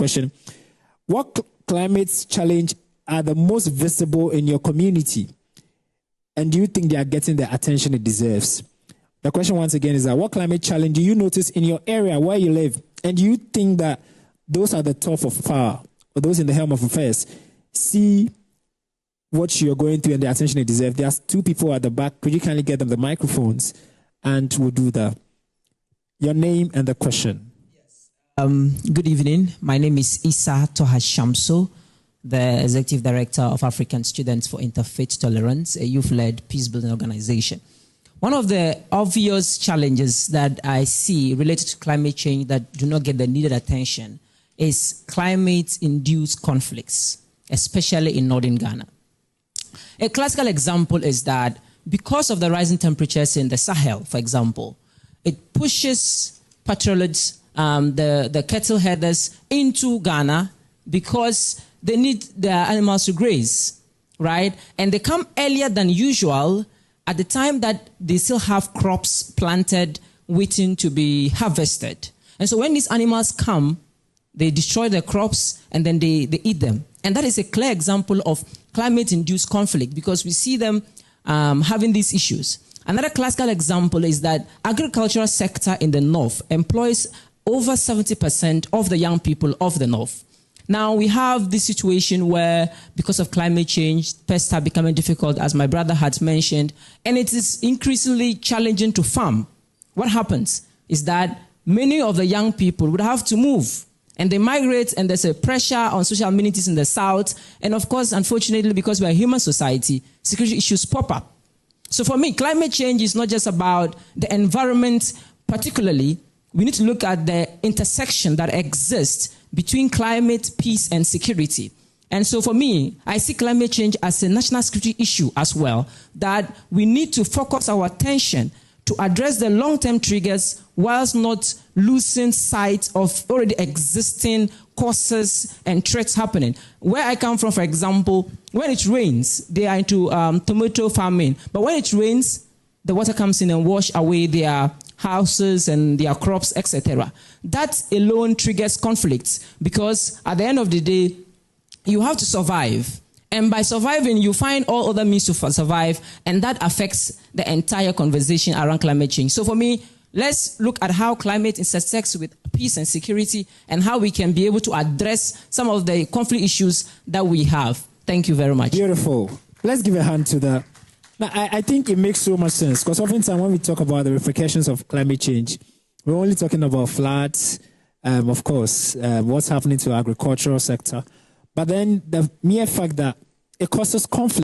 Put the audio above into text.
question. What climate challenge are the most visible in your community? And do you think they are getting the attention it deserves? The question once again is that what climate challenge do you notice in your area where you live? And do you think that those are the top of power, or those in the helm of affairs, see what you're going through and the attention it deserves? There's two people at the back. Could you kindly get them the microphones? And we'll do that. Your name and the question. Yes. Good evening. My name is Issah Toha Shamsoo, the Executive Director of African Students for Interfaith Tolerance, a youth-led peace-building organization. One of the obvious challenges that I see related to climate change that do not get the needed attention is climate-induced conflicts, especially in northern Ghana. A classical example is that because of the rising temperatures in the Sahel, for example, it pushes pastoralists, the cattle herders into Ghana because they need their animals to graze, right? And they come earlier than usual at the time that they still have crops planted waiting to be harvested. And so when these animals come, they destroy the crops and then they eat them. And that is a clear example of climate-induced conflict because we see them having these issues. Another classical example is that agricultural sector in the north employs over 70% of the young people of the north. Now we have this situation where because of climate change, pests are becoming difficult, as my brother had mentioned, and it is increasingly challenging to farm. What happens is that many of the young people would have to move and they migrate, and there's a pressure on social amenities in the south. And of course, unfortunately, because we're a human society, security issues pop up. So for me, climate change is not just about the environment particularly. We need to look at the intersection that exists between climate, peace, and security. And so for me, I see climate change as a national security issue as well, that we need to focus our attention to address the long-term triggers whilst not losing sight of already existing causes and threats happening. Where I come from, for example, when it rains, they are into tomato farming. But when it rains, the water comes in and wash away their houses and their crops, etc. That alone triggers conflicts because at the end of the day, you have to survive. And by surviving, you find all other means to survive, and that affects the entire conversation around climate change. So for me, let's look at how climate intersects with peace and security and how we can be able to address some of the conflict issues that we have. Thank you very much. Beautiful. Let's give a hand to that. Now, I think it makes so much sense because oftentimes when we talk about the repercussions of climate change, we're only talking about floods, of course, what's happening to the agricultural sector. But then the mere fact that it causes conflict